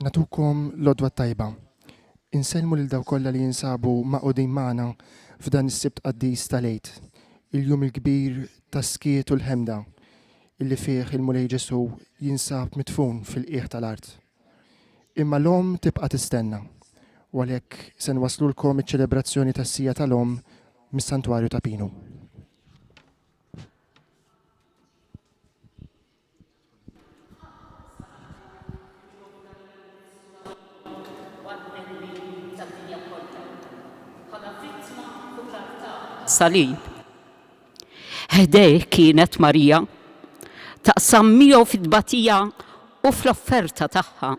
Natukom l-odwa tajba. Insellmu lil daw kollha li jinsabu maqudin magħna f'dan is-sibt qaddis tal-Għid, il-jum il-kbir tas-skiet u l-ħemda, illi fih il-Mulej Ġesu jinsab midfun fil-qiegħ tal-art. Imma l-om tibqa' tistenna, u għalhekk se nwaslulkom iċ-ċelebrazzjoni tas-sija tal-om mis-Santwarju ta' Pinu. Salib. Ħdej kienet Marija taqsam miegħu fid-tbatija u fl-offerta tagħha.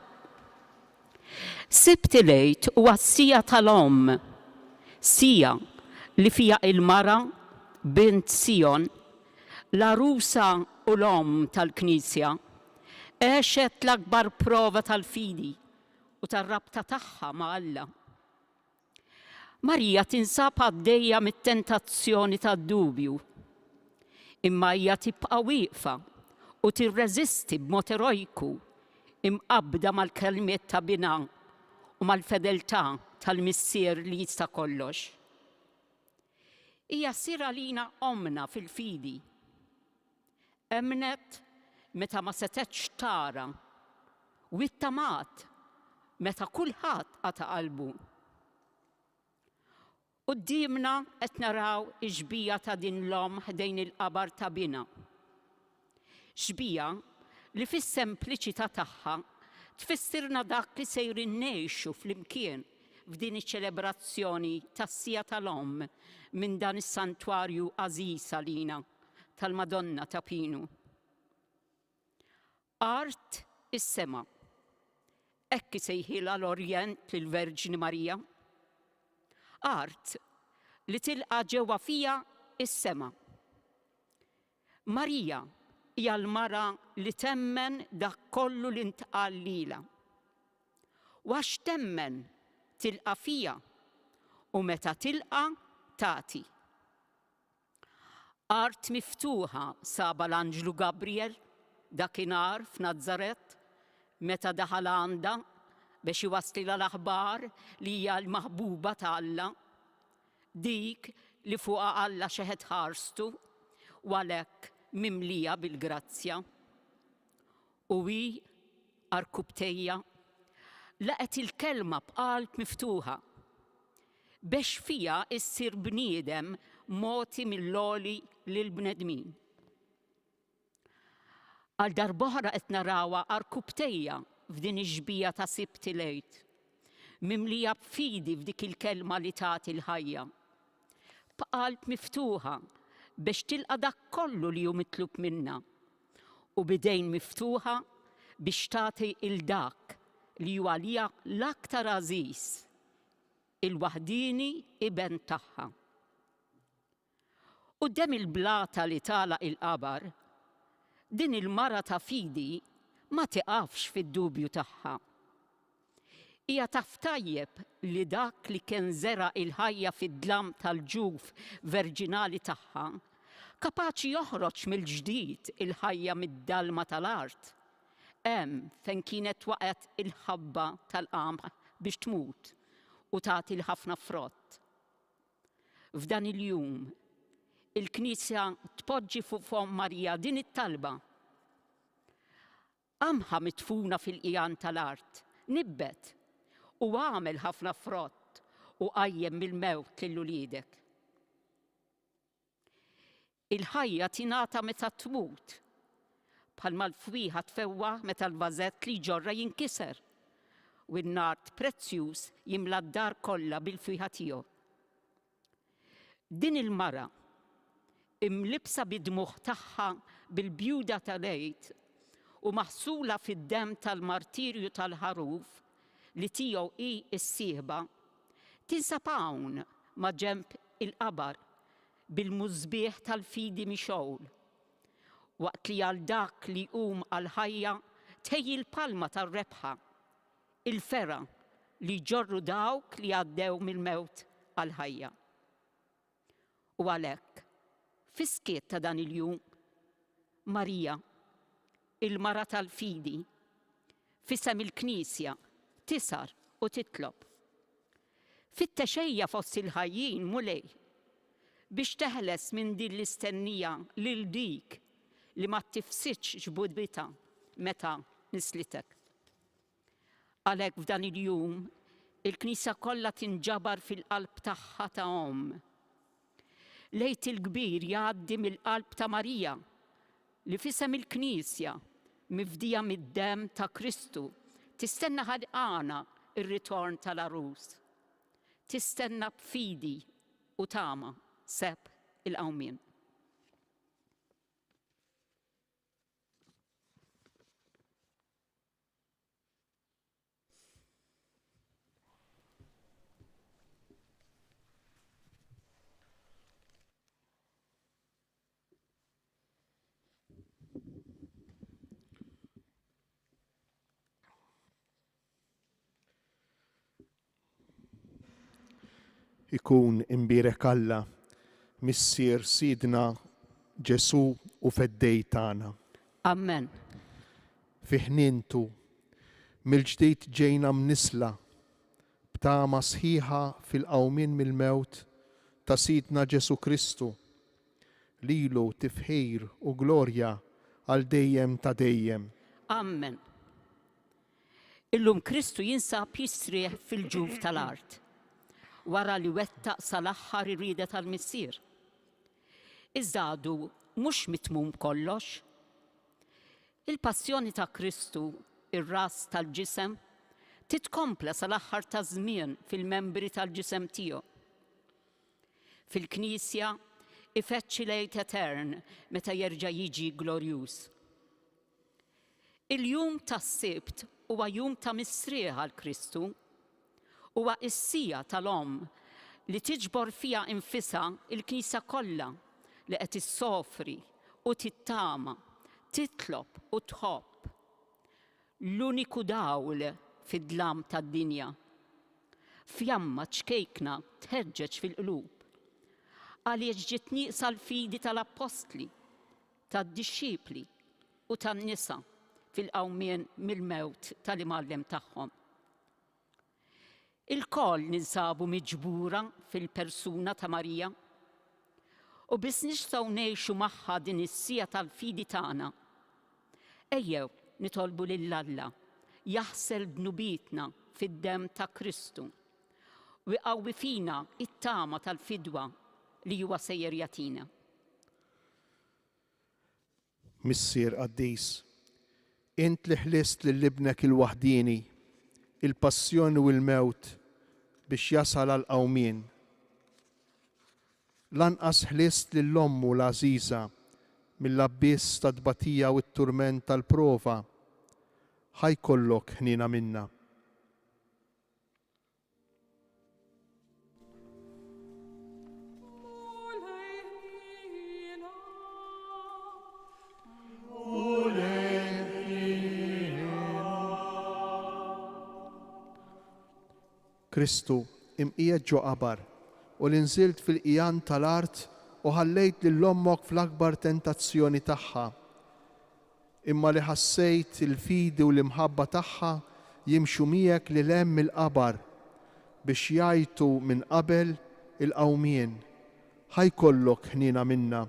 Sibt il-Għid huwa s-sija tal-Om, sija li fija il-mara bint Sion, l-arusa u l-Om tal-Knisja, għexet l-akbar prova tal-fidi u tar-rabta tagħha ma' Alla. Marija tinsab għaddejja mit-tentazzjoni tad-dubju, imma hija tibqa' wieqfa u tirreżisti b'mod erojku imqabbda mal-kelmiet ta' bina u mal-fedeltà tal-missier li jista' kollox. Hija ssir għalina omna fil-fidi. Emnet meta ma setetx tara u ittamat meta kulħadd qata' qalbu. Qudiemna qed naraw ix-xbija ta' din l-om ħdejn il-qabar ta' bina. Xbija li fis-sempliċità tagħha tfissirna dak li sejrin ngħixu flimkien f'din iċ-ċelebrazzjoni tas-sija tal-om minn dan is-santwarju għażiż għalina tal-Madonna ta' Pinu. Art is-sema. Hekk isejħilha l-Orjent lill-Verġini Marija. Art li tilqa' ġewwa fija is-sema. Marija hija l-mara li temmen dak kollu li ntqal lilha. U għax temmen tilqa' fija u meta tilqa' tagħti. Art miftuħa saba l-Anġlu Gabriel dakinhar f'Nażaret meta daħal għandha biex iwasslilha l-aħbar li hija l-maħbuba ta' Alla, dik li fuqha Alla xeħed ħarstu u għalhekk mimlija bil-grazzja. U hi Arkubtejja laqet il-kelma b'qalb miftuħa biex fija issir bniedem moti mill-għoli lill-bnedmin. Għal darb'oħra qed narawha Arkubtejja f'din ix-xbija ta' sibt il-Għid, mimlija b'fidi f'dik il-kelma li tagħti l-ħajja. B'qalb miftuħa biex tilqa' dak kollu li hu mitlub minnha u b'idejn miftuħa biex tagħti il-dak li huwa għalija l-aktar għażiż, il-waħdini iben tagħha. Quddiem il-blata li tagħlaq il-qabar, din il-mara ta' fidi ma tiqafx fid-dubju tagħha. Hija taf tajjeb li dak li kien żera' il-ħajja fid-dlam tal-ġuf verġinali tagħha kapaċi joħroġ mill-ġdid il-ħajja mid-dalma tal-art. Hemm fejn kienet waqgħet il-ħabba tal-qamħ biex tmut u tagħti l-ħafna frott. F'dan il-jum il-Knisja tpoġġi fuq fom Marija din it-talba. Qamħa mitfuna fil-qiegħan tal-art, nibbet u għamel ħafna frott u qajjem mill-mewt lil uliedek. Il-ħajja tingħata meta tmut, bħalma l-fwieħa tfewwa meta l-vażett li ġorra jinkiser u n-nart prezzjuż jimla d-dar kollha bil-fwieħa tiegħu. Din il-mara imlibsa bid-dmugħ tagħha bil-bjuda tal-Għid u maħsula fid-demm tal-martirju tal-ħaruf li tiegħu hi s-sieħba, tinsab hawn ma' ġenb il-qabar bil-mużbieħ tal-fidi mixowl, waqt li għal dak li jqum għall-ħajja tejji l-palma tar-rebħa, il-fera li jġorru dawk li għaddew mill-mewt għall-ħajja. U għalhekk, fis-skiet ta' dan il-jum, Marija, il-mara tal-fidi, fissem il-Knisja tisar u titlob. Fit-texejja fost il-ħajjin mulej biex teħles minn din l-istennija lil dik li ma tifsitx ġbudbita meta nislitek. Għalhekk f'dan il-jum il-Knisja kollha tinġabar fil-qalb tagħha ta' Lejt il-kbir jgħaddi mill-qalb ta' Marija li fisem il-Knisja mifdija mid-dem ta' Kristu tistenna ħadqana ir-ritorn tal-arus. Tistenna b'fidi u tama seb il-qawmien. Ikun imbirek Alla, missier Sidna Ġesu u feddej tagħna. Amen. Fi ħnientu mill-ġdid ġejna mnisla b'tama sħiħa fil-qawmien mill-mewt ta' Sidna Ġesu Kristu. Lilu tifħir u glorja għal dejjem ta' dejjem. Amen. Illum Kristu jinsab jistrieħ fil-ġuf tal-art wara li wettaq sal-aħħar irrieda tal-missier. Iżda għadu mhux mitmum kollox. Il-passjoni ta' Kristu, ir-ras tal-ġisem, titkompla sal-aħħar ta' żmien fil-membri tal-ġisem tiegħu. Fil-Knisja ifeċċi lejt etern meta jerġa' jiġi glorjuż. Il-jum tas-Sibt huwa jum ta' misrieħ għal Kristu, huwa issija tal-om li tiġbor fija infisha il-Knisja kollha li qed issofri u tittama, titlob u tħobb. L-uniku dawl fid-dlam tad-dinja. Fjamma ċkejkna tħeġġeġ fil-qlub. Għaliex ġiet nieqsa l-fidi tal-apostli, tad-dixxipli u tan-nisa fil-qawmien mill-mewt tal-imgħallem tagħhom. Il-koll ninsabu miġbura fil-persuna ta' Marija u biss nistgħu ngħixu magħha din is-sija tal-fidi tagħna. Ejjew nitolbu lil Alla jaħsel bnubitna fid-dem ta' Kristu u jqawwi fina it-tama tal-fidwa li huwa sejjer jagħtina. Missier Qaddis, int li ħlist lil ibnek il-waħdini il-passjoni u l-mewt biex jasal għal qawmien. Lanqas ħlist lill-ommu l-għażiża mill-abbiss ta' tbatija u t-turment tal-prova, ħajkollok ħnina minna. Kristu imqiegħed ġo qabar u l-inżilt fil-qijan tal-art u ħallejt lill-ommok fl-akbar tentazzjoni tagħha. Imma li ħassejt il-fidi u l-imħabba tagħha jimxu miegħek lil hemm il-qabar biex jgħajtu minn qabel il-qawmien. Ħajkollok ħnina minna.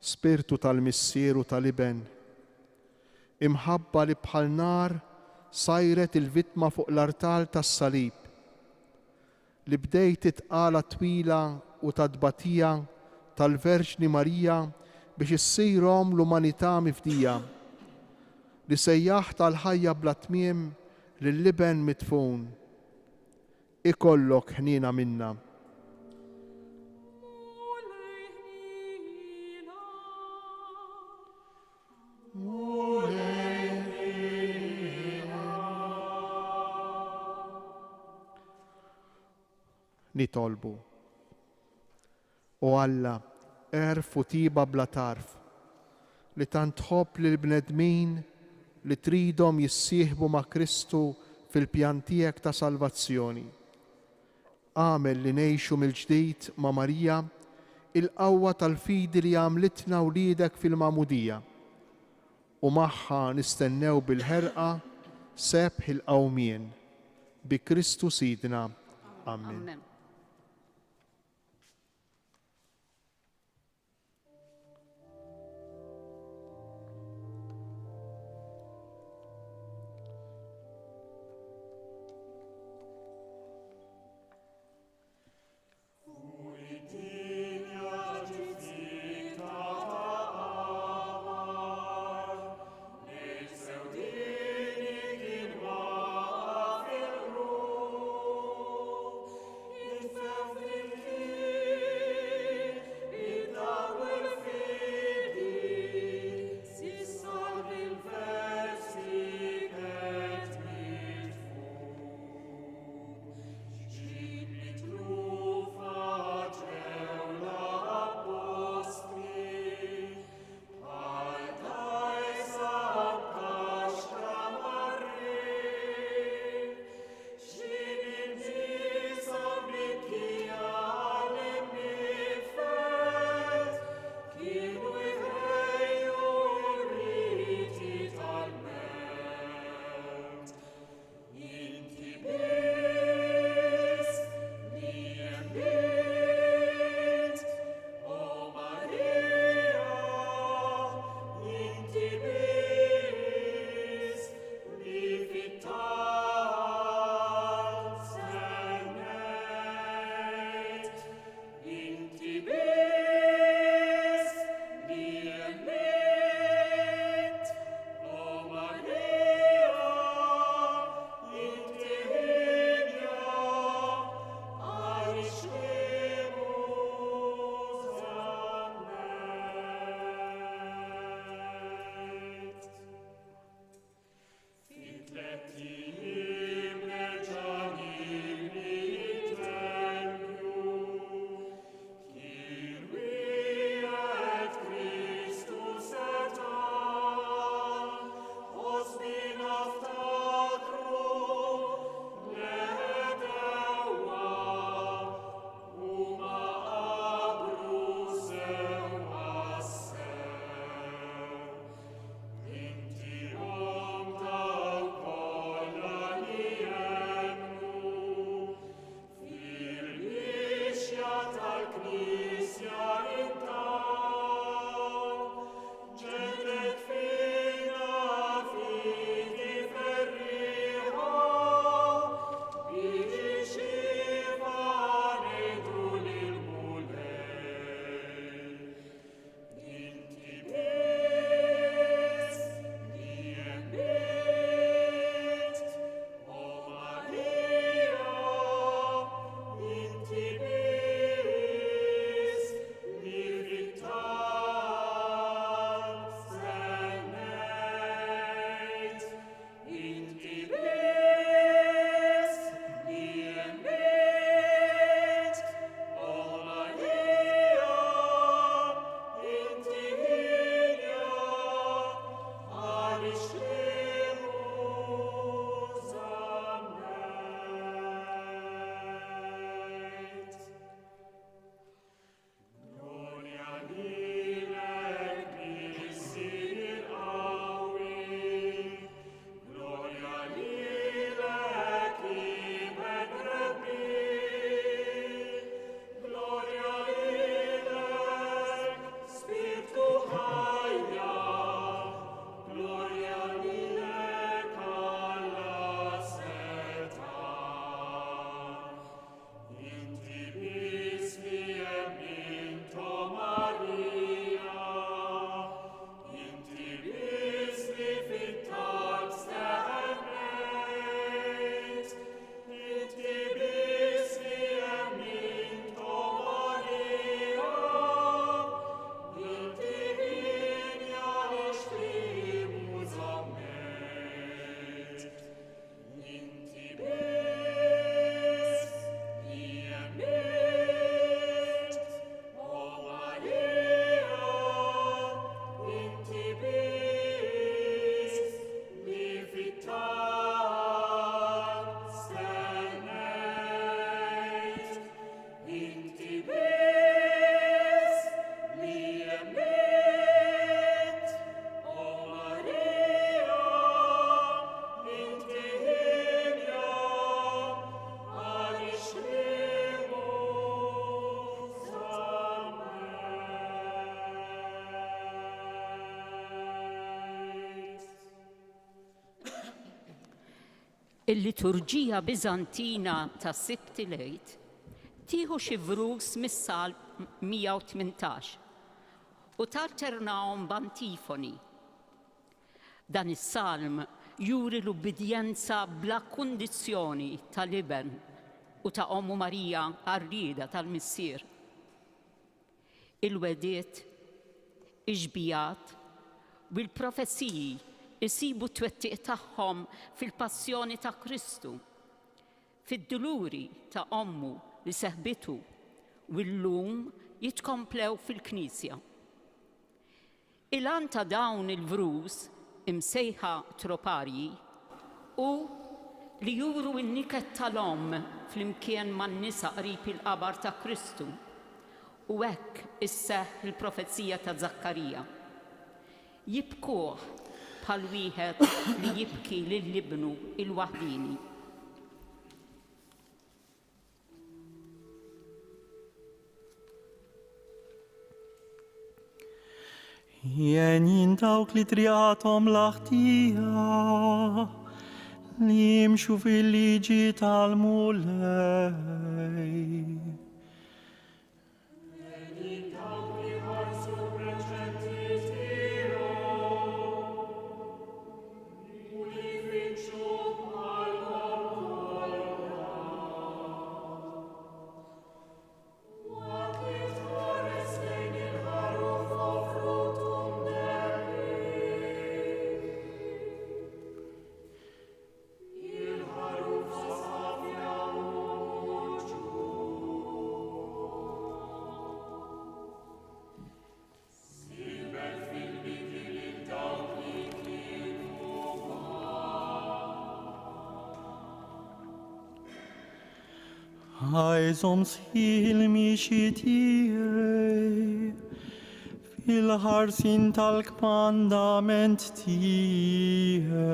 Spirtu tal-missieru tal-iben, imħabba li bħal nar sajret il-vittma fuq l-artal tas-salib, li bdejt titqala twila u tadbatija tal-Verġni Marija biex issirhom l-umanità mifdija, li sejjaħ tal-ħajja bla tmiem lill-iben mitfun. Ikollok ħnina minna. Nitolbu. O Alla, erf u tiba bla tarf, li tant tħobb lil bnedmin li tridhom jissieħbu ma' Kristu fil-pjan tiegħek ta' salvazzjoni. għamel li nejxu mill-ġdid ma' Marija il-qawwa tal-fidi li għamlitna wliedek fil-Magħmudija u magħha nistennew bil-ħerqa sebħ il-qawmien bi Kristu Sidna. Amen. Amen. Il-liturġija Bizantina ta' Sibt Lejt tieħu xi vrus mis-Salm 118 u talternawhom b'antifoni. Dan is-salm juri l-ubbidjenza bla kundizzjoni tal-iben u ta' Ommu Marija għarrieda tal-missier. Il-wediet, iġbijat, bil-profeziji isibu t-twettiq tagħhom fil-passjoni ta' Kristu, fid-duluri ta' Ommu li seħbitu u llum jitkomplew fil-Knisja. Il-għan ta' dawn il-vrus imsejħa troparji u li juru n-niket tal-om fl-imkien man-nisa qrib il-qabar ta' Kristu u hekk isseħħ il-profezija ta' Zakkarija. Jibkuh bħal wieħed li jibki lill-ibnu il-waħdini. Jenin dawk li triatom laħtija li jimxu fil-liġi tal-mulej. Għajżom sħil miexitijaj fil-ħarsin tal-kmandament tijaj.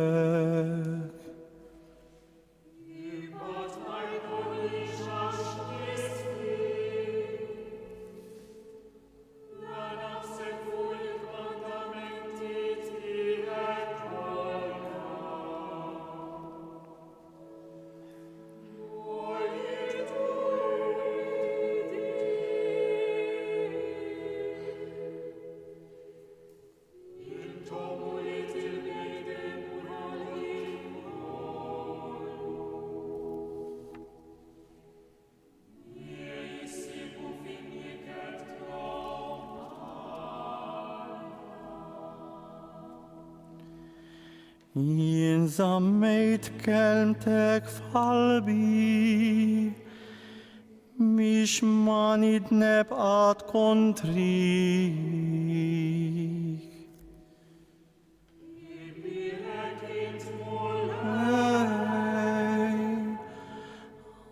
Jien zammejt kelmtek f'qalbi biex ma nidneb għad kontrik.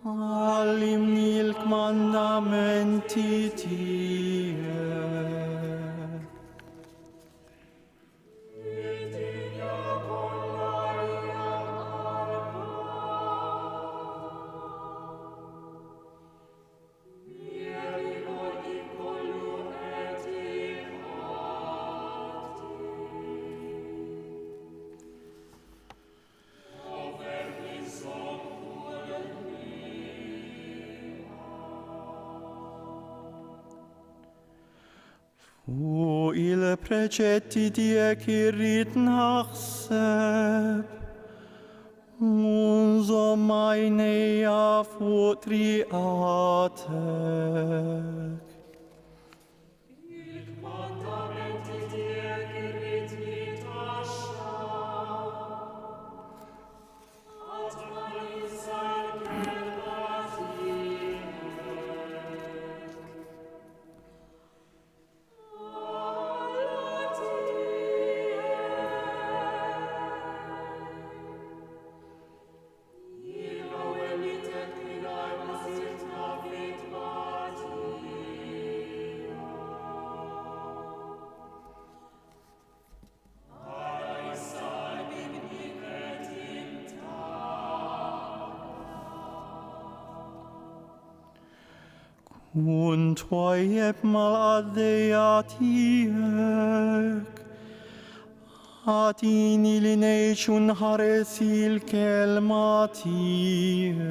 Għallimni l-kmandamenti tijek. U il-preċetti tiegħek irrid naħseb, unżomm għajnejja fuq triqatek. Il-kmandamenti tiegħek irrid nitaxxa, qatt ma ninsa l-kelma tiegħek. Kun twajjeb mal-għaddejja tijek, Ħatini li nejxu nħares il-kelma tiegħek.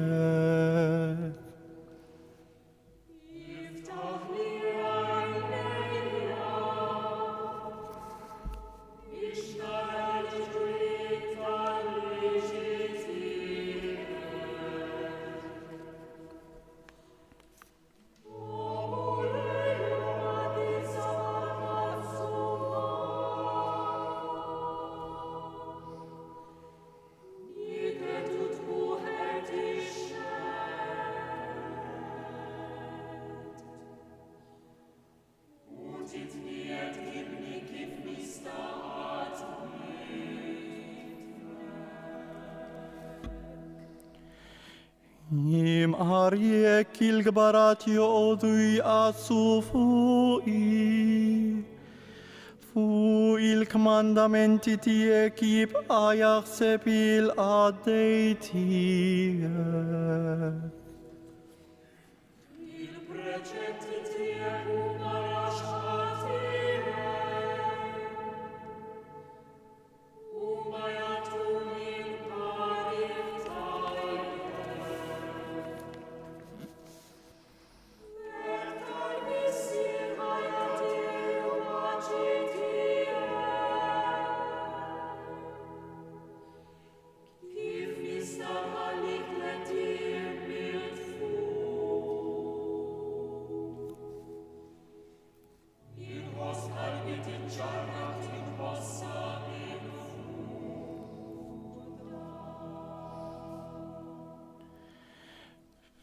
Jimqar jekk il-gbarat joqogħdu jqassu fuq il-kmandamenti tiegħek jibqa' jaħseb il-qaddej tiegħek. Il-preċetti tiegħek huma raxħati huma jagħtuni l-parir tajjeb.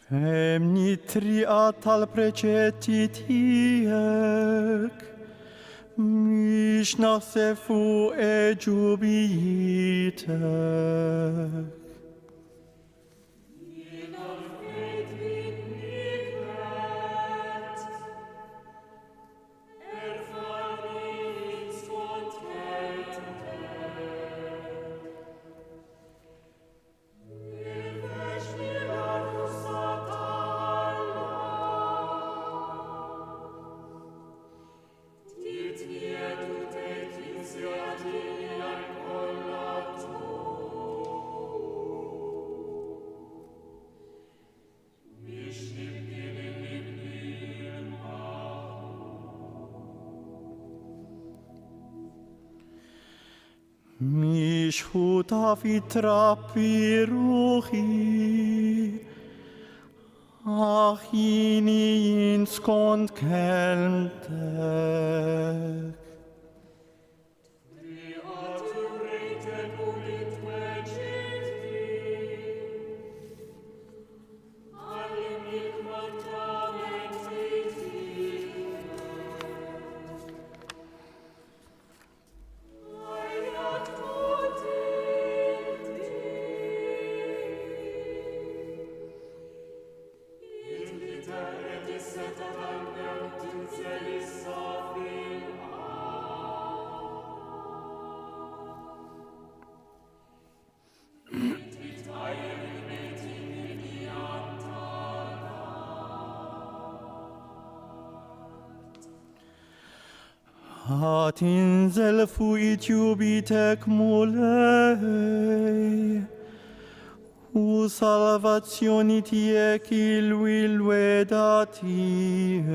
Femni triqa tal-preċetti tiegħek, mhix naħseb fuq eġubijietek. Mixħuta fi trappi ruħi, jini jien skont kelmtek. Tinżel fuq it-tjubitek mulej u salvazzjoni tiegħek il-wilweda tiegħek.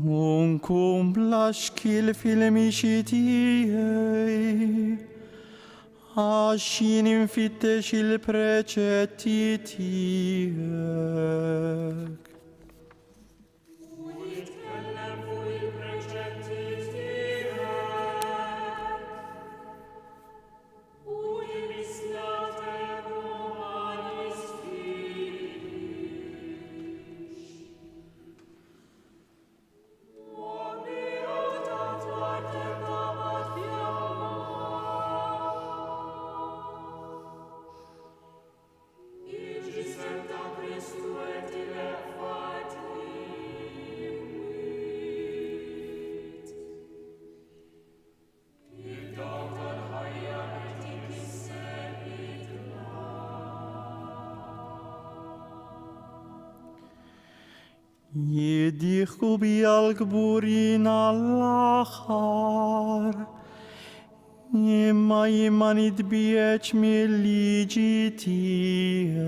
Unkum blaxkil fil-mixi tiegħi, għax jien infittex il-preċetti tiegħek. Jiddichu bi al-gburin al-achar, imma nitbieċ mill-liġi tijek.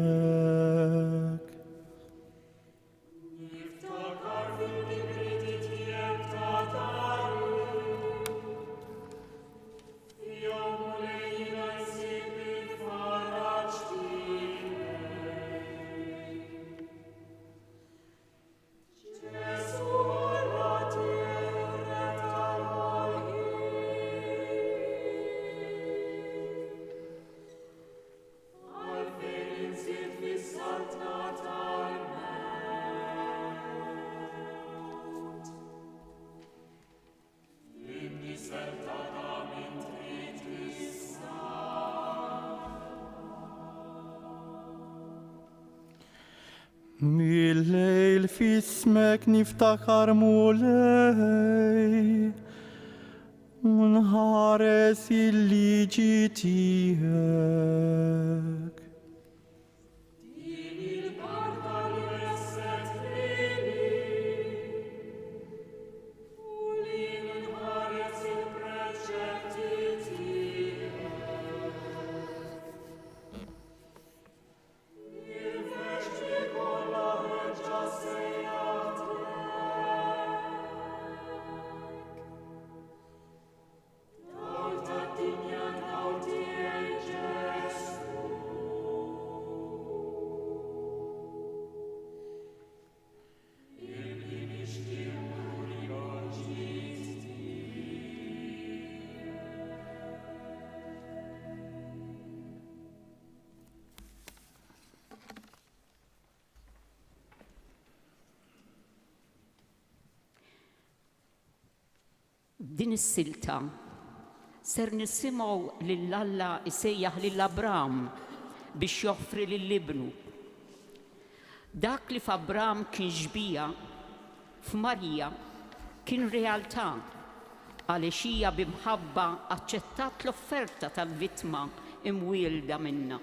Niftakar fil-kibriti tiegħek ta' daru. Jom u lejla jsib il-faraġġ tiegħek. Ġesu alla tiegħek tal-ħajjin. Għalfejn insiet fis-saltna tal-mewt. Inni seltana min trid issa. Mill-lejl fismek niftakar mulej, unħares il-liġi tijek. Din il-barka li wesset lili, u li nħares il-preċetti tiegħek. Il-veċti kollha ħeġġa sejjaħtek. Dawl tad-dinja dawl tiegħek Ġesu. Inni nixtieq li l-ġid Din is-silta ser nisimgħu lil Alla isejjaħ lil Abram biex joffri lill-ibnu. Dak li f'Abram kien ġbija, f'Marija kien realtà għaliex hija bimħabba aċċettat l-offerta tal-vittma imwielda minnha.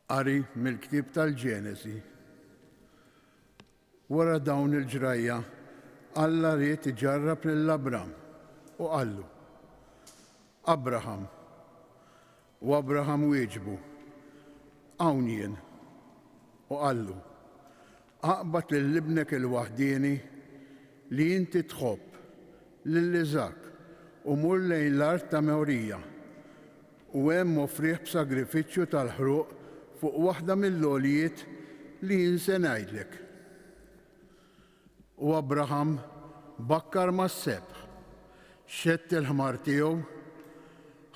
Qari mill-ktieb tal-Ġenesi. Wara dawn il-ġrajja, Alla ried iġarrab lill-Abram u qallu: Abraham. U Abraham wieġbu: Hawn jien. U qallu: Aqbad lil ibnek il-waħdieni li inti tħobb lil Iżak u mur lejn l-art ta' Mewrija u hemm offrih b'sagrifiċċju tal-ħruq fuq waħda mill-għoljiet li jien se ngħidlek. U Abraham bakkar mas-sebħ, xett il-ħmar tiegħu,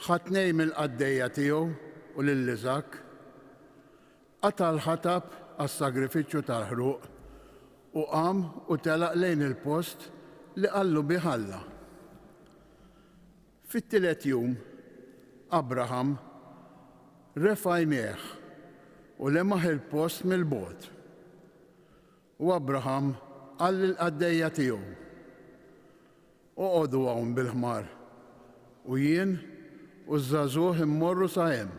ħadd tnejn mill-qaddejja tiegħu u lil Iżak, qata l-ħatab għas-sagrifiċċju tal-ħruq u qam u telaq lejn il-post li qallu bih Alla. Fit-tielet jum, Abraham refa' jmejh u lemaħ il-post mill-bogħod. U Abraham qal lill-qaddejja tiegħu: Oqgħodu hawn bil-ħmar u jien u żagħżugħ immorru sa hemm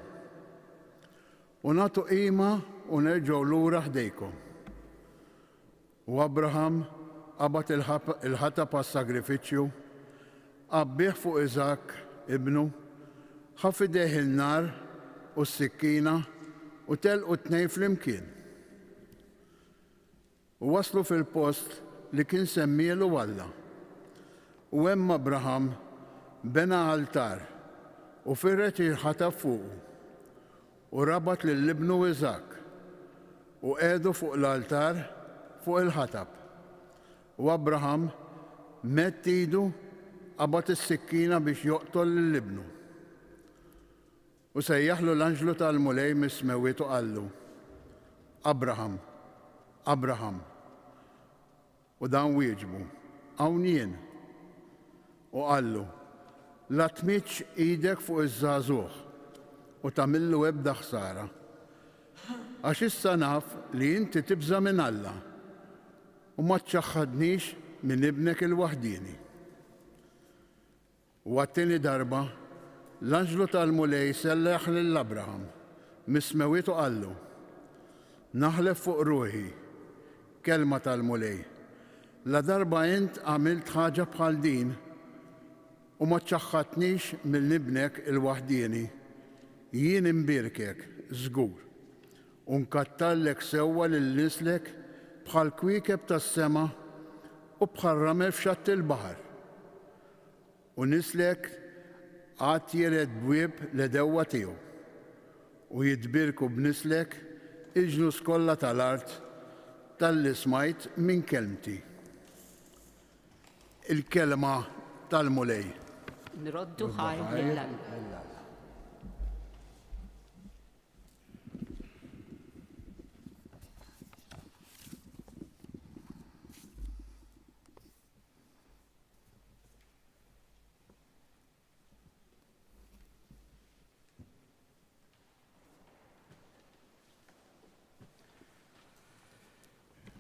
u nagħtu qima u nerġgħu lura ħdejkom. U Abraham qabad il-ħatab għas-sagrifiċċju, qabbih fuq Iżak ibnu, ħaff idejh il-nar u s-sikkina u telqu t-tnejn flimkien. U waslu fil-post li kien semmielu Alla. U hemm Abraham bena altar u firret il-ħatab fuqu u rabat lill-ibnu Iżak u qiegħdu fuq l-altar fuq il-ħatab. U Abraham mett idu qabad is-sikkina biex joqtol lill-ibnu. U sejjaħlu l-anġlu tal-mulej mis-smewwiet u qallu: Abraham, Abraham. U dan wieġbu: Hawn jien. U qallu: La tmitx idek fuq iż-żagħżugħ u tagħmillu ebda ħsara. Għax issa naf li inti tibża minn Alla u ma tċaħħadnix minn ibnek il-waħdieni. U għat-tieni darba l-anġlu tal-mulej selleħ lill-Abraham mis-smewwiet u qallu: naħlef fuq ruħi, kelma tal-mulej. La darba int għamilt ħaġa bħal din u ma ċaħħatnix mill-nibnek il-waħdieni. Jien imbirkek, żgur, u nkattallek sewwa lil nislek bħal kwiekeb tas-sema u bħal ramel f'xatt il-baħar. U nislek għad jired bwieb l-edewwa tiegħu u jitbirku b'nislek il-ġnus kollha tal-art tal-li smajt minn kelmti. Il-kelma tal-mulej. Nroddu ħajr mill-qalb.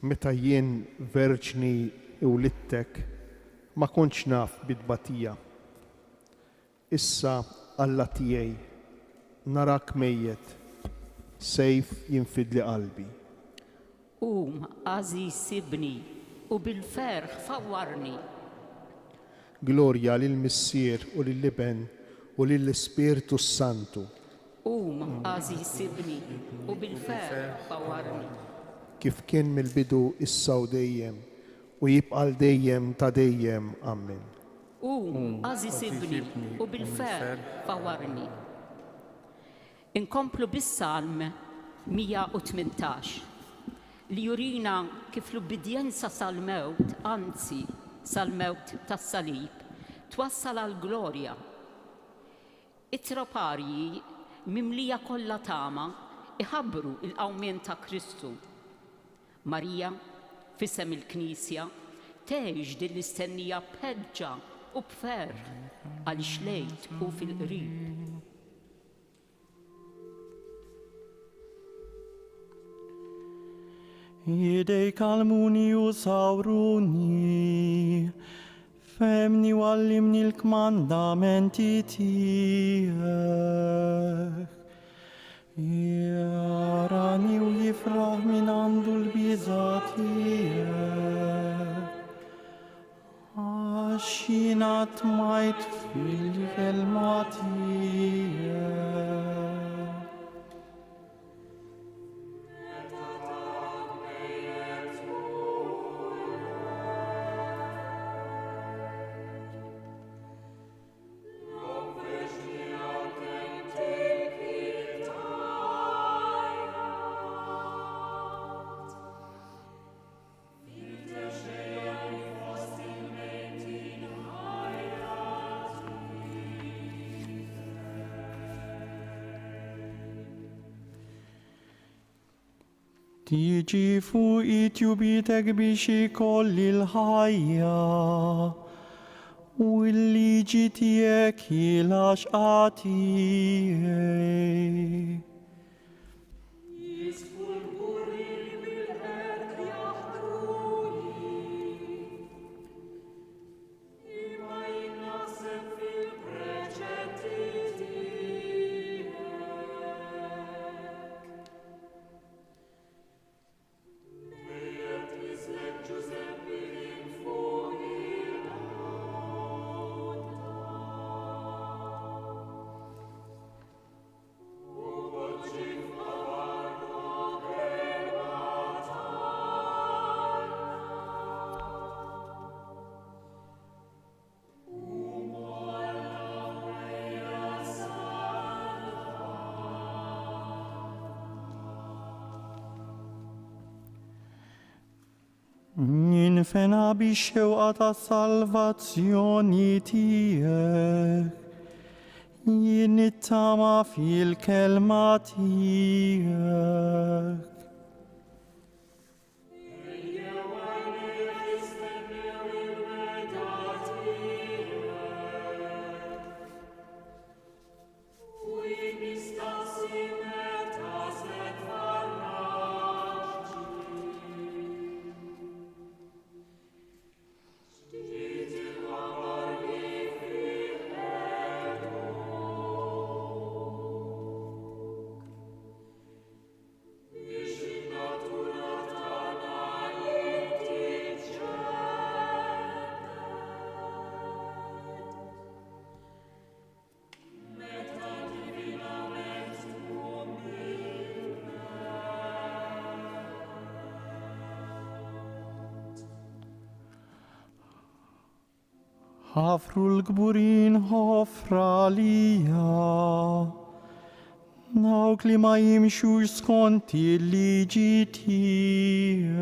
Meta jien verġni u littek ma kontx naf bid-batija. Issa Alla tiegħi narak mejjed, sejf jinfidli qalbi. Aziz sibni u bil-ferħ fawwarni. Glorja lil Missier u lil Liben u lil Spiritu Santu. Aziz sibni u bil-ferħ fawwarni. Kif kien mill-bidu issa u dejjem u jibqal dejjem ta' dejjem. Amen. Aziz sibni u bil-ferħ fawwarni. Inkomplu bis-Salm 118 li jurina kif l-ubbidjenza sal-mewt, anzi sal-mewt tas-salib, twassal għal-glorja. It-troparji mimlija kollha tama iħabbru il-qawmien ta' Kristu. Marija, fissem il-Knisja, tgħix din l-istennija b'ħeġġa u b'ferħ għaliex lejt u fil-qrib. Jidejk għalmuni u sawruni, femni u għallimni l-kmandamenti tijek. Jarani u jifraħ min għandu l-biza tijek. Għaxina tmajt fil-kelma tijek. Tiġi fuq it-jubitek biex ikolli l-ħajja u l-liġi tiegħek il-għaxqa tiegħi. Ninfena bix-xewqa ta' salvazzjoni tiegħek, jien nittama fil-kelma tiegħek. Hafrul gburin hofralija, dawk li ma jimxux skont il-liġi tiegħek.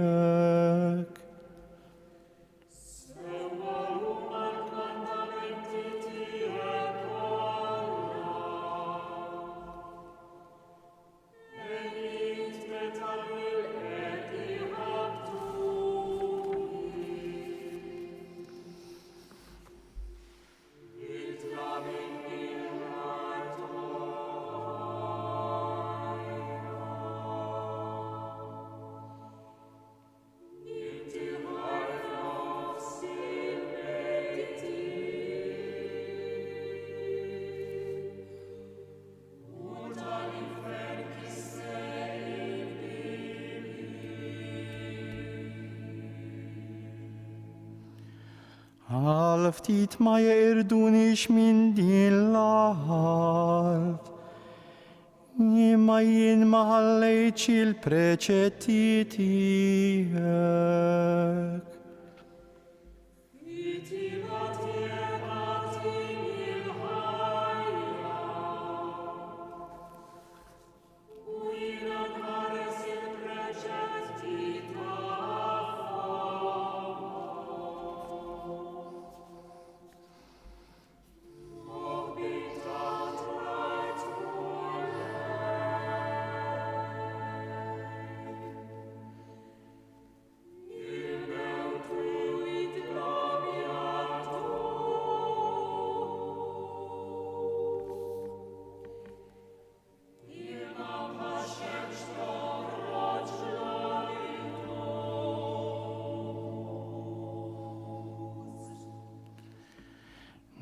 Għal-ftit ma jirdunix minn din l-art, imma jien ma ħallejtx il-preċetti tiegħek.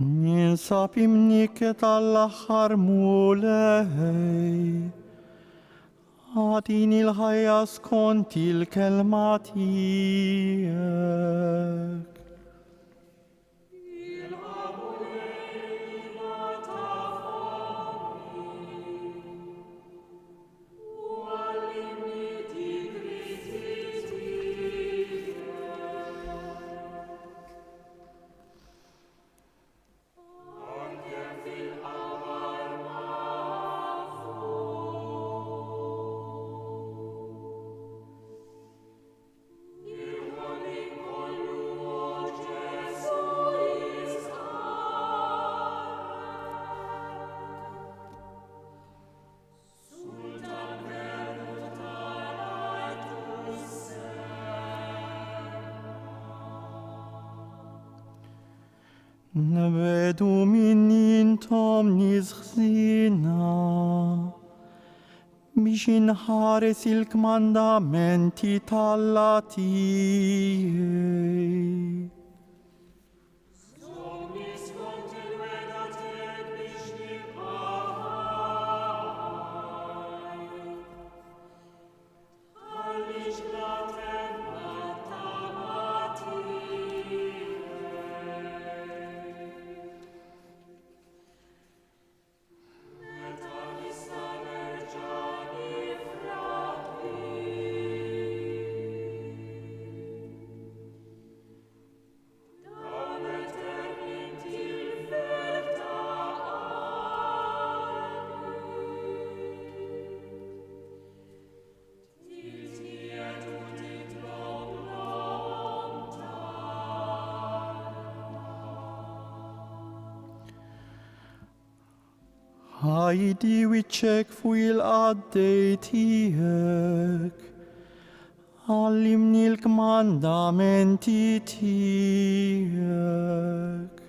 Ninsab imniket għall-aħħar mulej, għadini l-ħajja skont il-kelma tiegħek. Nbedu min intom nizħzina biex inħares il-kmandamenti tal-Alla tiegħi. Ħajdi wiċċek fuq il-qaddej tiegħek, għallimni l-kmandamenti tiegħek.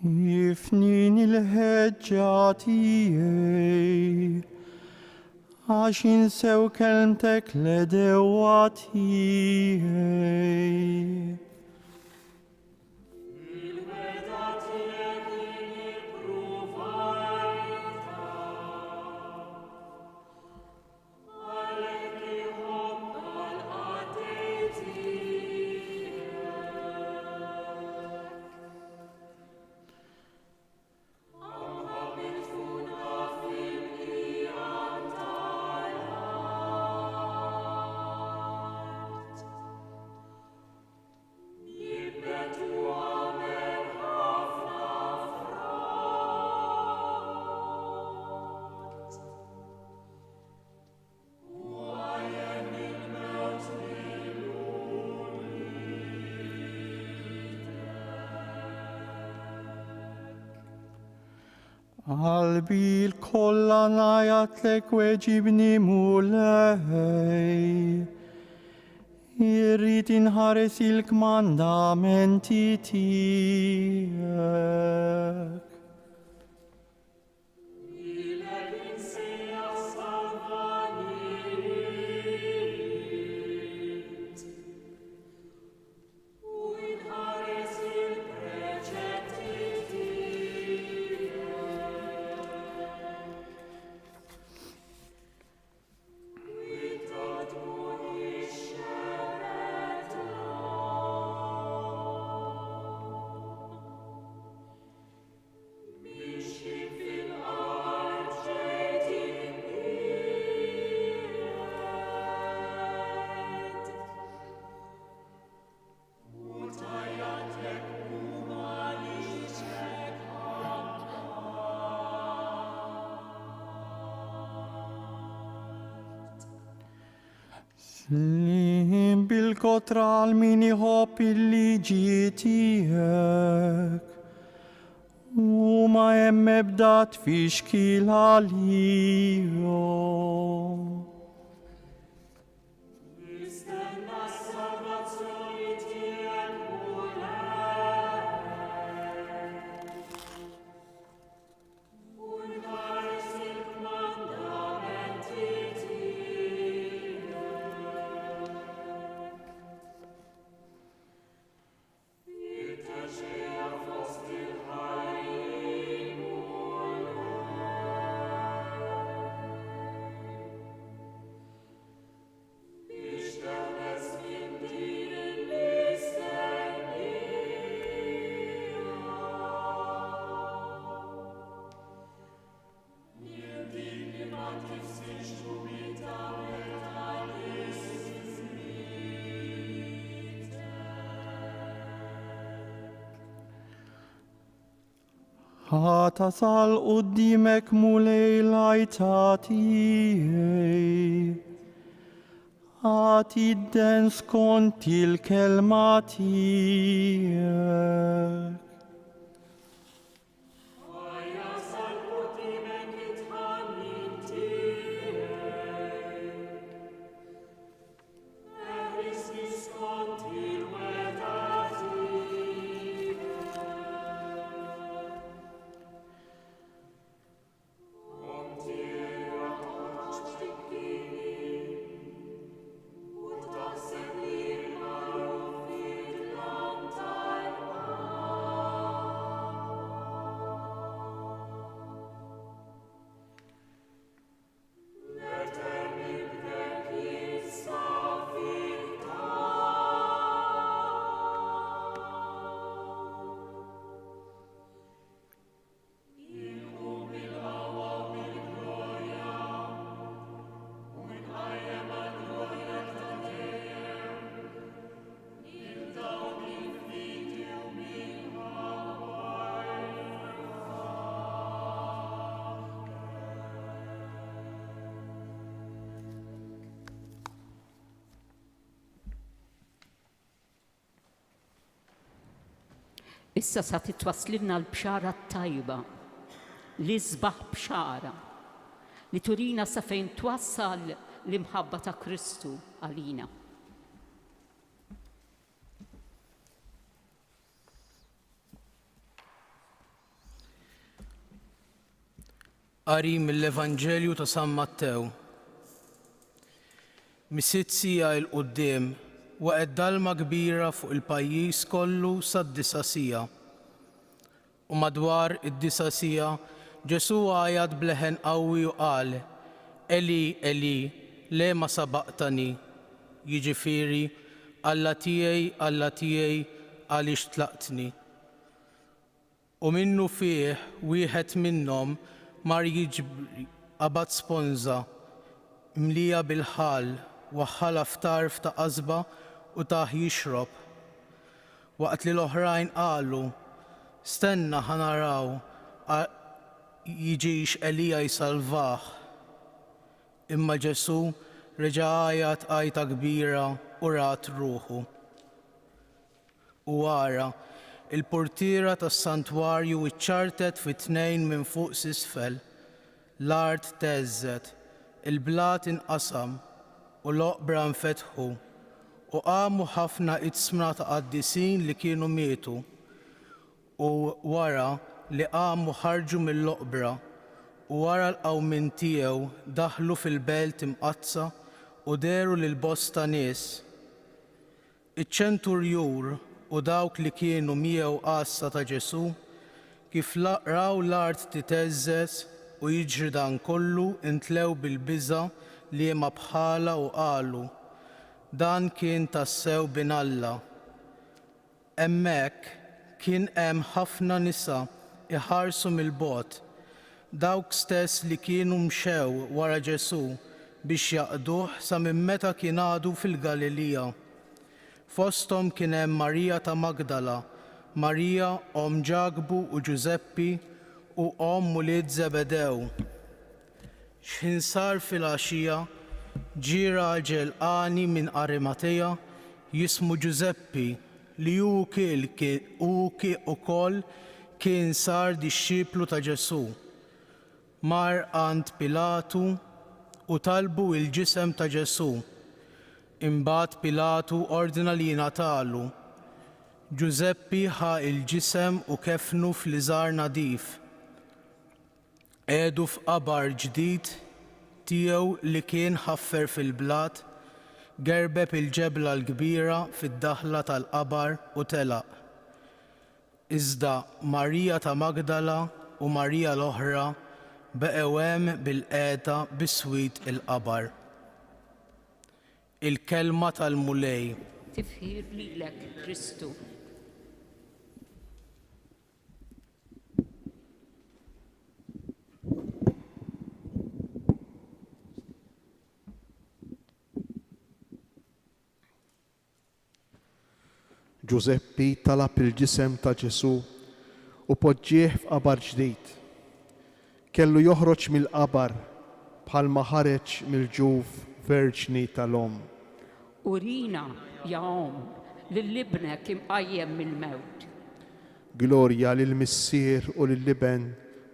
Ifnin il-ħeġġa tiegħi għax insew kelmtek l-edewa tiegħi. Qalbi l-kolla najatlek weġibni mulej. Irrid inħares il-kmandamenti tiegħek. Slim bil-kotra għal-min iħobb il-liġi tiegħek u ma hemm ebda tfixkil għalihom. ħatasal qudiemek mulej l-għajta tiegħi. Għati d-den skont il-kelma tiegħek. Issa sa titwaslilna l-bxara tajba, li żbaħ bxara, li turina sa fejn twassal l-imħabba ta' Kristu għalina. Qari mill-Evanġelju ta' San Mattew. Mis-sitt sija il-qudiem waqgħet dalma kbira fuq il-pajjiż kollu sad-disa' sija. U madwar id-disa' sija Ġesu għajad bleħen qawwi u qal: Eli, Eli, lema sabaqtani, jiġifieri Alla tiegħi għaliex tlaqtni. U minnu fih wieħed minnhom mar jiġbri qabad sponża mlija bil-ħal waħħalha f'tarf ta' qasba u taħ jixrob. Waqt li l-oħrajn qalu: Stenna ħanaraw jiġix Elija jsalvah. Imma Ġesu reġa' għajat għajta kbira u rat ruħu. U wara il-portiera tas-santwarju iċċartet fi tnejn minn fuq s'isfel, l-art teżżet, il-blat inqasam u l-oqbra nfetħu u qamu ħafna itzmra ta' qaddisin li kienu mietu u wara li qamu ħarġu mill-oqbra u wara l-qawmin tiegħu daħlu fil-belt imqazza u deru lil bosta nies. Iċ-ċenturjur u dawk li kienu miegħu qassa ta' Ġesu kif raw l-art titeżżes u jiġri dan kollu intlew bil-biża' li ma bħala u qalu: Dan kien tassew bin Alla. Hemmhekk kien hemm ħafna nisa iħarsu mill-bogħod, dawk stess li kienu mxew wara Ġesu biex jaqduh sa minn meta kien għadu fil-Galilija. Fosthom kien hemm Marija ta' Magdala, Marija om Ġagbu u Ġuseppi u om mulied Zebedew. X'ħin sar fil-għaxija ġie raġel qani minn Arimatea jismu Ġuseppi li hu ukoll kien sar dixxiplu ta' Ġesu. Mar għand Pilatu u talbu il-ġisem ta' Ġesu. Imbagħad Pilatu ordina li jingħatalu. Ġuseppi ħa il-ġisem u kefnu fl-iżgħar nadif. Għedu f'qabar ġdid tiegħu li kien ħaffer fil-blat, gerbeb il-ġebla l-kbira fid-daħla tal-qabar u telaq. Iżda Marija ta' Magdala u Marija l-oħra beqgħu hemm bil-qiegħda biswit il-qabar. Il-kelma tal-mulej. Tifħir lilek, Kristu. Ġuseppi talab il-ġisem ta' Ġesu u poġġieħ f'qabar ġdid. Kellu joħroġ mill-qabar bħalma ħareġ mill-ġuf verġni tal-om. Urina, ja Om, lill-ibnek imqajjem mill-mewt. Glorja lill-Missier u lill-Liben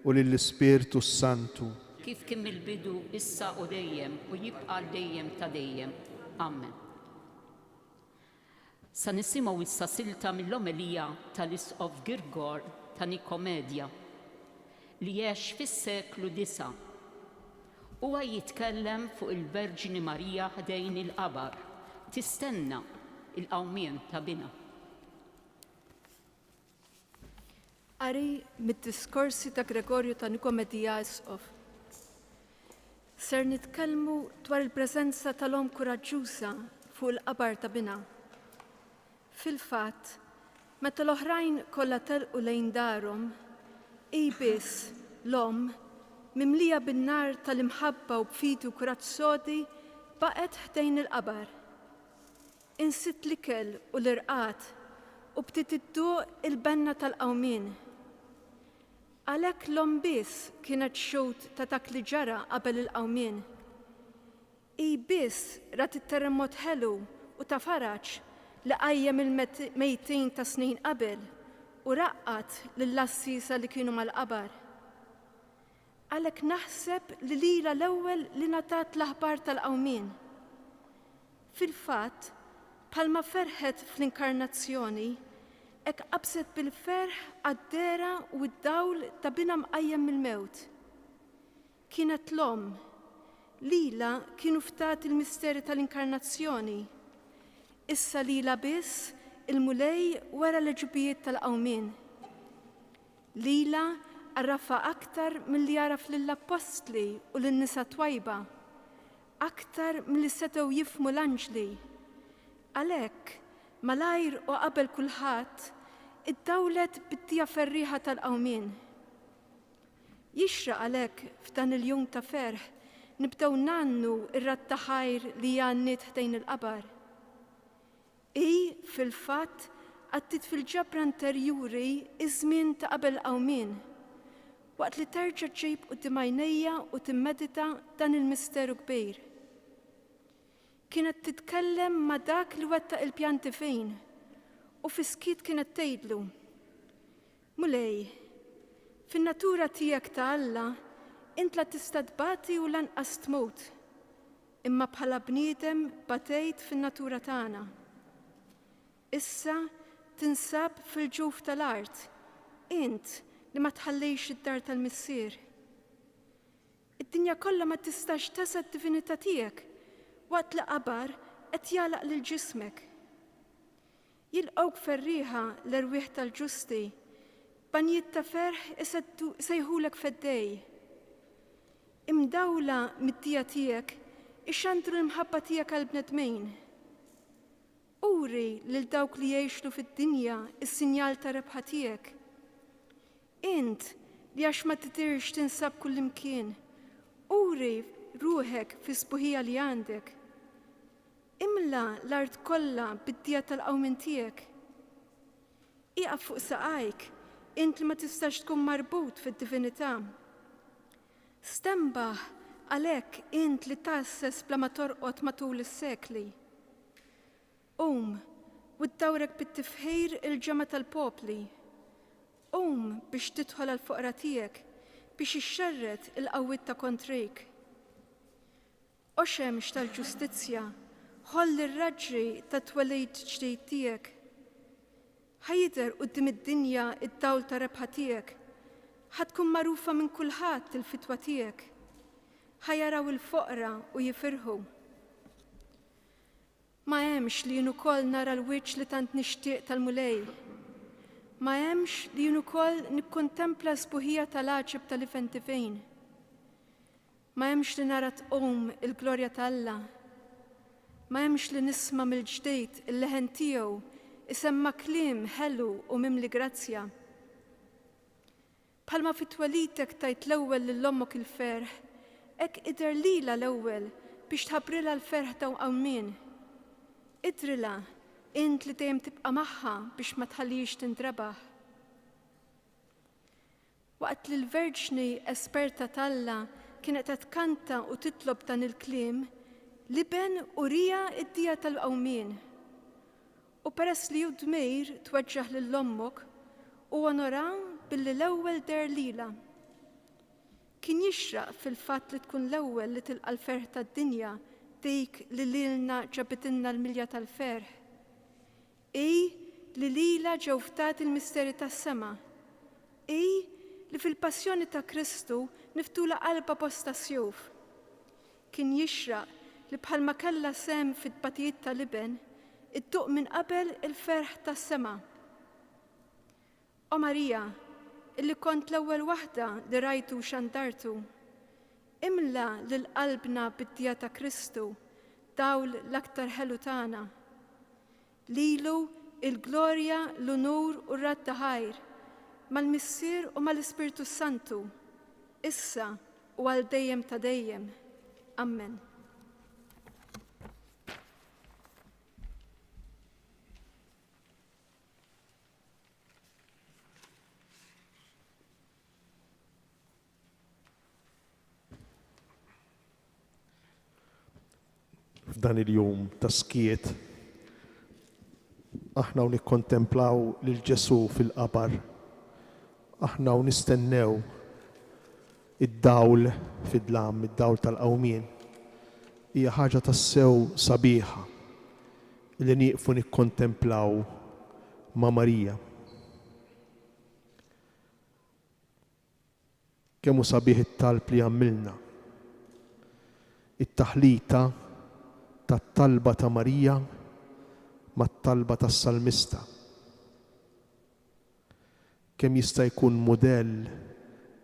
u lill-Ispirtu Santu. Kif kien mill-bidu issa u dejjem u jibqa' dejjem ta' dejjem. Amen. Sa nisimgħu issa silta mill-omelija tal-Isqof Girgor ta' Nikomedja li jgħix fis-seklu 9. Huwa jitkellem fuq il-Verġini Marija ħdejn il-qabar, tistenna il-qawmien ta' bina. Qari mid-diskorsi ta' Gregorju ta' Nikomedja Isqof. Ser nitkellmu dwar il-preżenza tal-om kuraġġuża fuq il-qabar ta' bina. Fil-fatt, meta l-oħrajn kollha telqu lejn darhom, hi biss l-om mimlija bin-nar tal-imħabba u b'fidu kuraġġ sodi baqgħet ħdejn il-qabar. Insitt l-ikel u l-irqat u bdiet idduq il-benna tal-qawmien. Għalhekk l-om biss kienet xhud ta' dak li ġara qabel il-qawmien. Hi biss rat it-terremot ħelu u ta' faraġ li qajjem il-mejtin ta' snin qabel u raqqat lill-assisa li kienu mal-qabar. Għalhekk naħseb li lila l-ewwel li ngħatat l-aħbar tal-qawmien. Fil-fatt, bħalma ferħet fl-inkarnazzjoni, hekk qabset bil-ferħ għad-dera u d-dawl ta' bina mqajjem mill-mewt. kienet l-om. Lila kienu ftat il-misteri tal-inkarnazzjoni. Issa lila biss il-mulej wara l-ġubijiet tal-qawmin. Lila għarrafa aktar mill-li jaraf lill-apostli u l-nisa twajba, aktar mill-li setgħu jifmu l-anġli. Għalhekk, malajr u qabel kulħadd, iddawlet bid-dija ferriħa tal-qawmin. Jixraq għalhekk f'dan il-jum ta' ferħ nibdew nannu ir-rat ta' ħajr li jgħannit ħdejn il-qabar. Fil-fatt għaddit fil-ġabra interjuri iż-żmien ta' qabel qawmin, waqt li terġa' ġejb quddiem għajnejja u timmedita dan il-misteru kbir. Kienet titkellem ma' dak li wettaq il-pjanti fejn u fiskit kienet tgħidlu: Mulej, fin-natura tiegħek ta' Alla int la tista' tbati u lanqas tmut, imma bħala bniedem batejt fin-natura tagħna. Issa tinsab fil-ġuf tal-art, int li ma tħallejx id-dar tal-missier. Id-dinja kollha ma tistax tasa d-divinità tiegħek waqt li qabar qed jalaq lil ġismek. Jilqgħuk ferriħa l-erwieħ tal-ġusti, banjiet ta' ferħ isejħulek f'eddej. Imdawla mid-dija tiegħek ixxantru l-mħabba tiegħek għall-bnedmejn. Uri lil dawk li jgħixlu fid-dinja is-sinjal ta' rebħa tiegħek. Int li għax ma titirx tinsab kullimkien, uri ruħek fi sbuħija li għandek. Imla l-art kollha bid-dija tal-qawmin tiegħek. Iqaf fuq saqajk, int li ma tistax tkun marbut fid-divinità. Stembaħ għalhekk int li tasses bla ma torqod matul is-sekli. U ddawrek bit-tifħir il-ġama tal-popli. Biex tidħol għal-foqra tiegħek biex ixxerret il-qawwiet ta' kontrejk. Xemx tal-ġustizzja, ħolli r-raġġi ta' twelejt ġdejd tiegħek. Ħajder quddiem id-dinja id-dawl ta' rebħa tiegħek. Ħadkun magħrufa minn kulħadd il-fitwa tiegħek. Ħajaraw il-foqra u jifirħu. Ma hemmx li jien ukoll nara l-wiċċ li tant nixtieq tal-mulej. Ma hemmx li jien ukoll nikkontempla sbuħija tal-għaġeb tal-ifentifejn. Ma hemmx li nara tqum il-glorja tal-Alla. Ma hemmx li nisma' mill-ġdejt il-leħen tiegħu isemma' kliem ħelu u mimli grazzja. Bħalma fit-twelitek tajt l-ewwel lil ommok il-ferħ, hekk idher lilha l-ewwel biex tħabbrilha l-ferħ ta' qawmien. Idrilha int li dejjem tibqa' magħha biex ma tħallix tintrebaħ. Waqt li l-Verġni esperta tal-Alla kienet qed tkanta u titlob dan il-kliem, liben urija id-dija tal-qawmien. U peress li hu dmejr tweġġaħ lil ommok u onora billi l-ewwel der lilha. Kien jixraq fil-fatt li tkun l-ewwel li tilqa' l-ferħ tad-dinja dik li lilna ġabitilna l-milja tal-ferħ. Li lilha ġew ftat il-misteri tas-sema. Li fil-passjoni ta' Kristu niftula qalba bosta sjuf. Kien jixraq li bħalma kellha sem fit-tbatijiet tal-iben, idduq minn qabel il-ferħ tas-sema. O Marija, illi kont l-ewwel waħda li rajtu xandartu, imla lil qalbna bid-dija ta' Kristu, dawl l-aktar ħelu tagħna. Lilu il-glorja, l-unur u r-rat ta' ħajr, mal-Missier u mal-Ispiritu Santu, issa u għal dejjem ta' dejjem. Amen. F'dan il-jum ta' skiet, aħna nikkontemplaw lil Ġesu fil-qabar, aħna nistennew id-dawl fid-dlam, id-dawl tal-qawmien. Hija ħaġa tassew sabiħa li nieqfu nikkontemplaw ma' Marija. Kemm hu sabiħ it-talb li għamilna it-taħlita tat-talba ta' Marija mat-talba tas-Salmista. Kemm jista' jkun mudell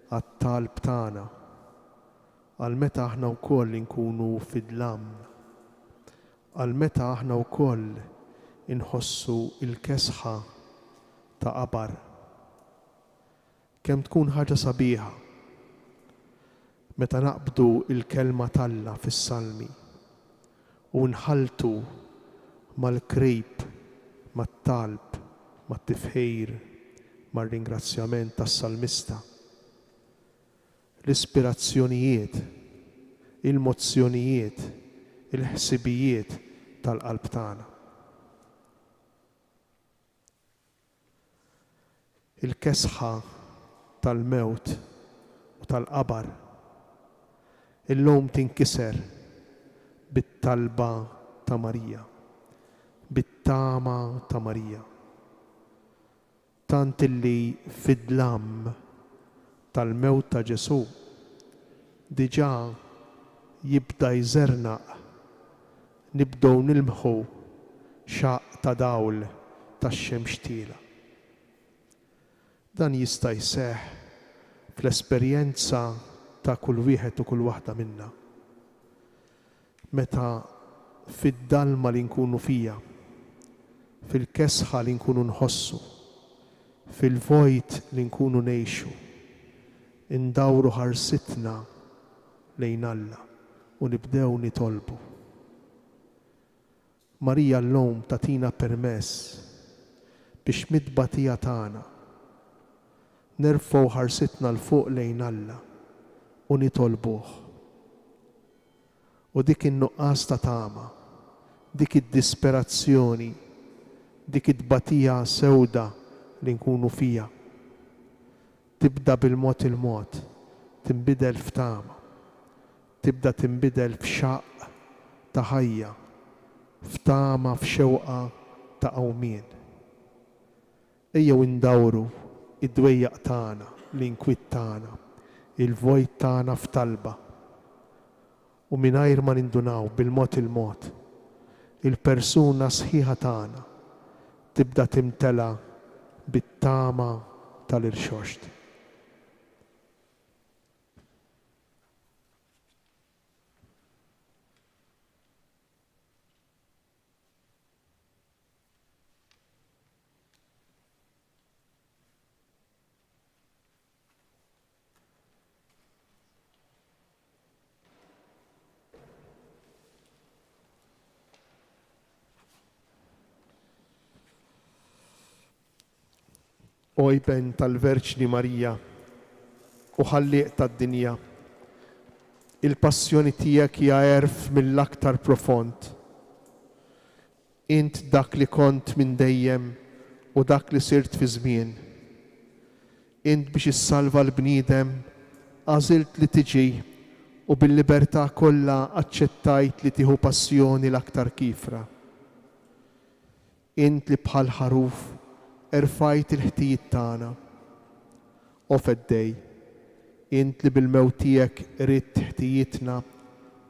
għat-talb tagħna għal meta aħna wkoll inkunu fidlam, għal meta aħna wkoll inħossu il-kesħa ta' qabar. Kemm tkun ħaġa sabiħa meta naqbdu il-kelma talla fis-salmi u nħaltu mal-krejb, mat-talb, mat-tifħir, mar-ringrazzjament tas-salmista. L-ispirazzjonijiet, il-mozzjonijiet, il-ħsibijiet tal-qalb tagħna. Il-kesħa tal-mewt u tal-qabar illum tinkiser bit-talba ta' Marija, bit-tama ta' Marija. Tant illi fid-dlam tal-mewt ta' Ġesu diġà jibda jżernaq, nibdew nilmħu xaq ta' dawl tax-xemx tila. Dan jista' jseħħ fl-esperjenza ta' kull wieħed u kull waħda minna. Meta fid-dalma li nkunu fija, fil-kesħa li nkunu nħossu, fil-vojt li nkunu ngħixu, indawru ħarsitna lejn Alla u nibdew nitolbu. Marija llum tatina permess biex mid-tbatija tagħna nerfgħu ħarsitna l-fuq lejn Alla u nitolbuh. U dik in-nuqqas ta' tama, dik id-disperazzjoni, dik id-tbatija sewda li nkunu fija, tibda bil-mod il-mod, tinbidel f'tama, tibda tinbidel f'xaq ta' ħajja, f'tama f'xewqa ta' qawmien. Ejjew indawru id-dwejjaq tagħna, l-inkwiet tagħna, il-vojt tagħna f'talba. U mingħajr ma nindunaw bil-mod il-mod, il-persuna sħiħa tagħna tibda timtela bit-tama tal-irxoxt. Ojben tal-Verġni Marija u ħalliq tad-dinja, il-passjoni tiegħek hija għerf mill-aktar profond. Int dak li kont minn dejjem u dak li sirt fi żmien. Int biex issalva l-bniedem għażilt li tiġi u bil-libertà kollha aċċettajt li tieħu passjoni l-aktar kifra. Int li bħal ħaruf erfajt il-ħtijiet tagħna. O feddej, int li bil-mewt tiegħek ridt ħtijietna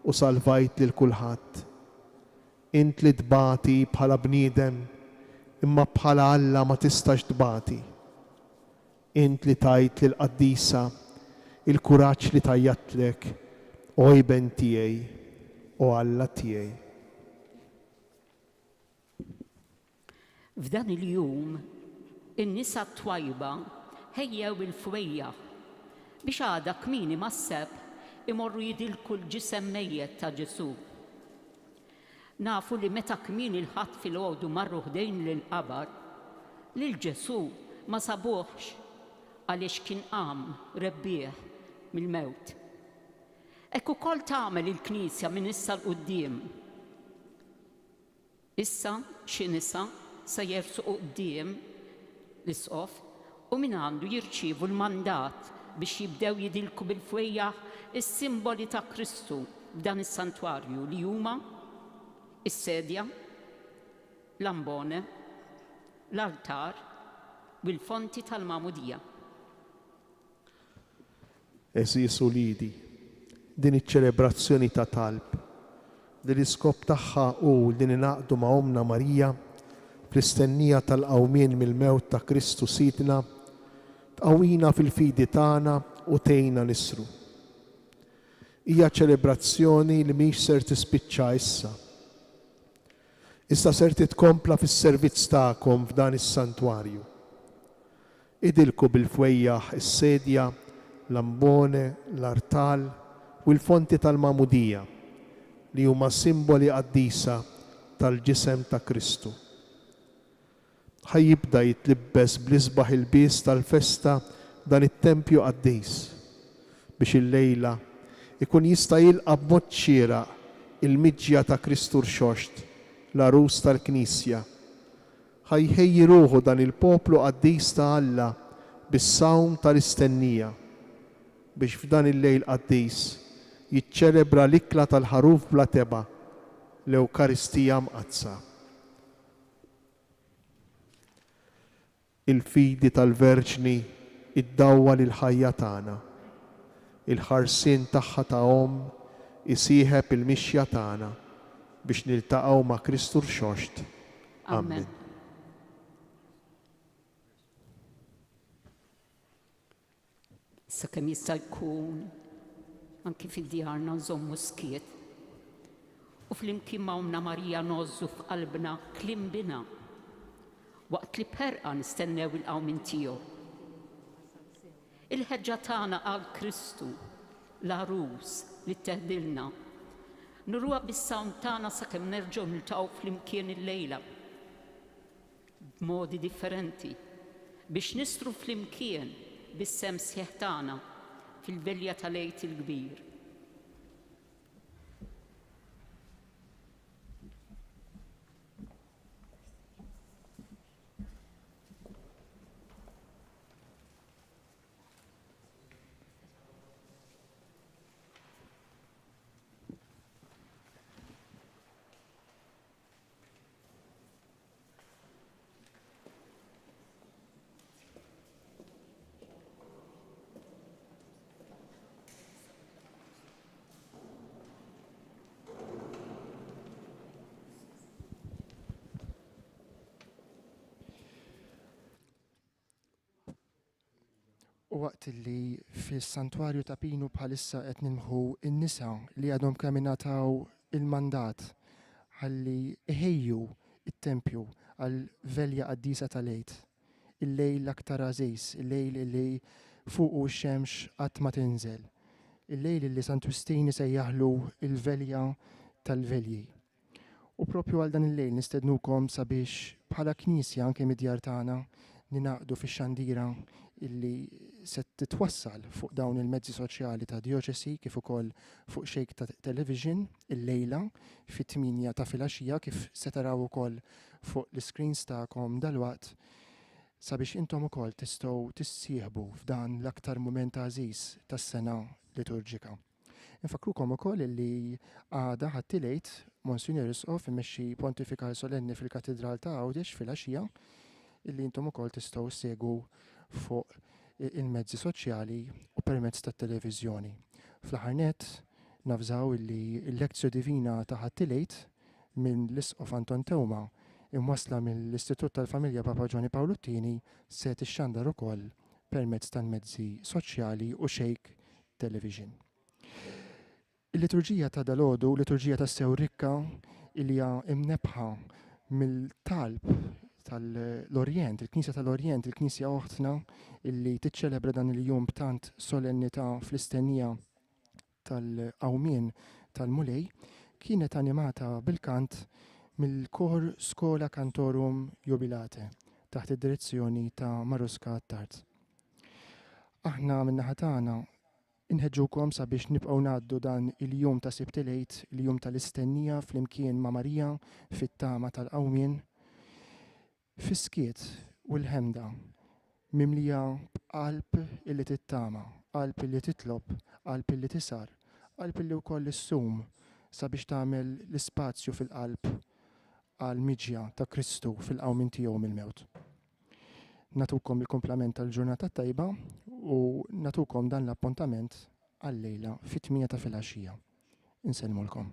u salvajt lil kulħadd. Int li tbati bħala bniedem imma bħala Alla ma tistax tbati. Int li tajt lil qaddisa il-kuraġġ li tajjatlek, ojben tiegħi u Alla tiegħi. F'dan il-jum in-nisa twajba ħejjew il-fwejjaħ biex għada kmini mas-seb imorru jidilku l-ġisem mejjed ta' Ġesu. Nafu li meta kmini l-ħadd fil-għodu marru ħdejn lill-qabar, lil Ġesu ma sabuħx għaliex kien qam rebbieħ mill-mewt. Hekk ukoll tagħmel il-Knisja minn issa l-qudiem. Issa xi nisa se jersu quddiem l-isqof u min għandu jirċievu l-mandat biex jibdew jidilku bil-fwejjaħ is-simboli ta' Kristu f'dan is-santwarju li huma is-sedja, l-ambone, l-altar u l-fonti tal-Magħmudija. Eżis u lidi, din iċ-ċelebrazzjoni ta' talb. Din l-iskop tagħha hu din inaqdu ma' Omna Marija fl-istennija tal-qawmien mill-mewt ta' Kristu Sidna, tqawwina fil-fidi tagħna u tgħinna nisru. Hija ċelebrazzjoni li mhix ser tispiċċa issa. Issa ser titkompla fis-servizz tagħkom f'dan is-santwarju. Idilku bil-fwejjaħ is-sedja, l-ambone, l-artal u l-fonti tal-Magħmudija li huma simboli qaddisa tal-ġisem ta' Kristu. Ħajjibda jitlibbes bl-isbaħ il-bies tal-festa dan it-tempju qaddis biex il-lejla ikun jista' jilqa' b'mod xieraq il-miġja ta' Kristu rxoxt, l-arus tal-Knisja. Ħajħejji ruħu dan il-poplu qaddis ta' Alla bis-sawm tal-istennija biex f'dan il-lejl qaddis jiċċelebra l-ikla tal-ħaruf bla teba, l-Ewkaristija mqazza. Il-fidi tal-Verġni iddawwa lil ħajja tagħna. Il-ħarsien tagħha ta' isieħeb il-mixja tagħna biex niltaqgħu ma' Kristu rxoxt. Amen. Sakemm jista' jkun anki fid-djarna nżommu skiet u flimkien ma' Omna Marija nożżu f'qalbna kliem bina waqt li b'ħerqa nistennew il-qawmin tiegħu. Il-ħeġġa tagħna għal Kristu l-arus li teħdilna nurruha bis-sawm tagħna sakemm nerġgħu niltaqgħu flimkien il-lejla b'modi differenti biex nistru flimkien bis-sem sħiħ tagħna fil-velja tal-Għid il-Kbir. U waqt li fis-santwarju ta' Pinu bħalissa qed nimħu n-nisa li għadhom kemm ingħataw il-mandat ħalli iħejju it-tempju għal velja qaddisa tal-Għid. Il-lejl l-aktar għażiż, il-lejl li fuqu x-xemx qatt ma tinżel. Il-lejl li Sant Ġustini sejjaħlu il-velja tal-velji. U propju għal dan il-lejl nistednukom sabiex bħala Knisja anke mid-djar tagħna ninaqdu fix-xandira illi se titwassal fuq dawn il-mezzi soċjali ta' dioċesi kif ukoll fuq xejk ta' television il-lejla fit-8 ta' filgħaxija kif se taraw ukoll fuq l-screens tagħkom dalwaqt sabiex intom ukoll tistgħu tissieħbu f'dan l-aktar mument għażiż tas-sena liturġika. Infakrukom ukoll illi għada ħadd-tliet Monsignor Isqof immexxi pontifikal solenni fil-Katedral ta' Għawdex filgħaxija illi intom ukoll tistgħu ssegwu fuq il-mezzi soċjali u permezz tat-televiżjoni. Fl-aħħar nett nafżaw illi l-Lezzjo Divina ta' ħadd-tliet minn l-Isqof Anton Tewma imwassla mill-Istitut tal-Familja Papa Ġoni Pawlu Ttini se tixxandar ukoll permezz tal-mezzi soċjali u xejk television. Il-liturġija ta' dalgħodu, liturġija ta' sew rikka illi hija imnebħa mill-talb tal-Orient, il-Knisja tal-Orient, il-Knisja oħtna illi tiċċelebra dan il-jum b'tant solennità fl-istennija tal-qawmien tal-Mulej, kienet animata bil-kant mill-kor Skola Cantorum Jubilate taħt id-direzzjoni ta' Maruska Tart. Aħna min-naħa tagħna inħeġġukom sabiex nibqgħu ngħaddu dan il-jum ta' Sibt il-Għid, il-jum tal-istennija flimkien ma' Marija fit-tama tal-qawmien fiskiet u l-ħemda mimlija qalb illi tittama, qalb illi titlob, qalb illi tisar, qalb illi wkoll issum sabiex tagħmel l-ispazju fil-qalb għal miġja ta' Kristu fil-qawmin tiegħu mill-mewt. Natukom il-komplament tal-ġurnata tajba u natukom dan l-appuntament għal-lejla fit-8 ta' filgħaxija. Insellmulkom.